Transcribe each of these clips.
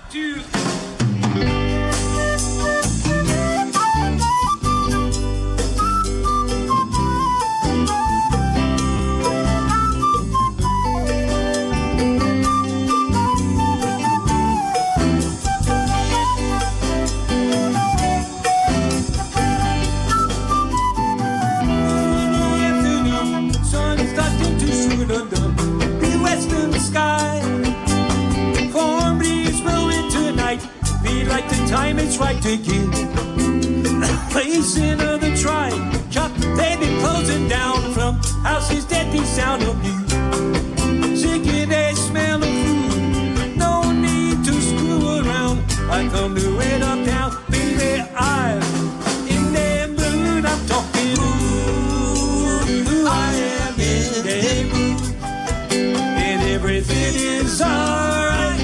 2. Like the time it's right to give place into the tribe. Shop, they've been closing down from houses that the sound of you. Sick of the smell of food, no need to screw around. I come to it up down, baby, I'm in the mood. I'm talking, ooh, I am in the mood, and everything is alright.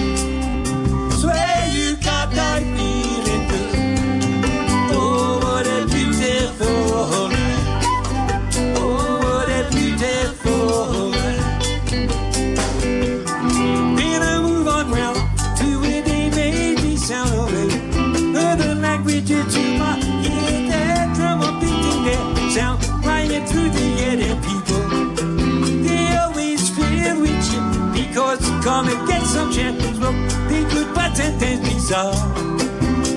Swear you got that feeling good. Oh, what a beautiful night. Oh, what a beautiful night. Then I move on round to where they made me sound away. Other language into my ear, that drum a beating that sound flying through the air. And people, they always feel with you because come and get some champions. Well, they could pretend bizarre.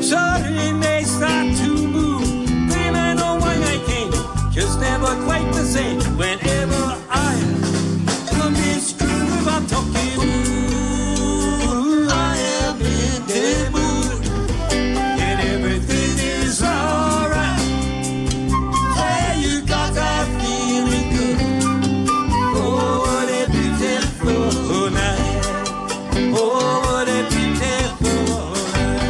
Suddenly they start to move. Then I know why I came. Just never quite the same. Whenever I come this groove, I'm talking. Ooh, I am in the mood, and everything is alright. Yeah, you got that feeling good. Oh, what a beautiful night. Oh, what a beautiful night.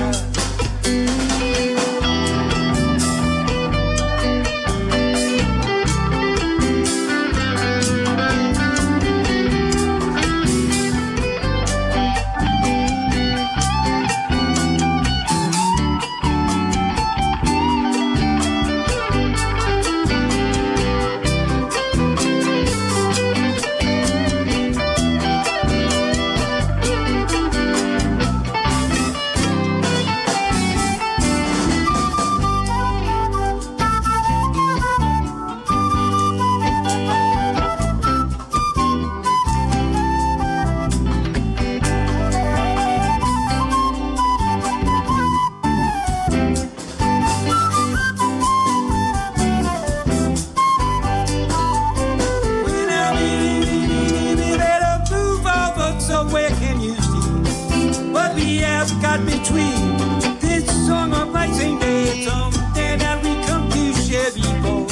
Got between this song of my Cinder, something that we come to share before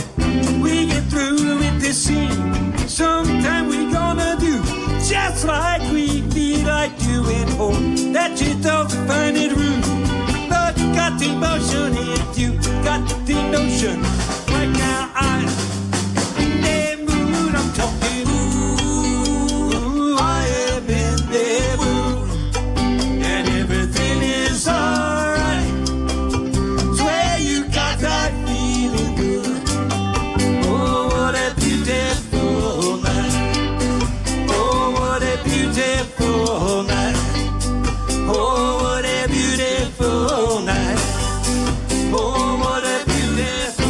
we get through with this scene. Sometime we gonna do just like we feel like doing. Hope that you don't find it rude, but you got the emotion if you got the notion. Right now I'm in the mood. I'm talking. Ooh, I am in the mood. Alright, swear you got that feeling good. Oh, what a beautiful night. Oh, what a beautiful night. Oh, what a beautiful night. Oh, what a beautiful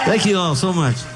Thank you all so much.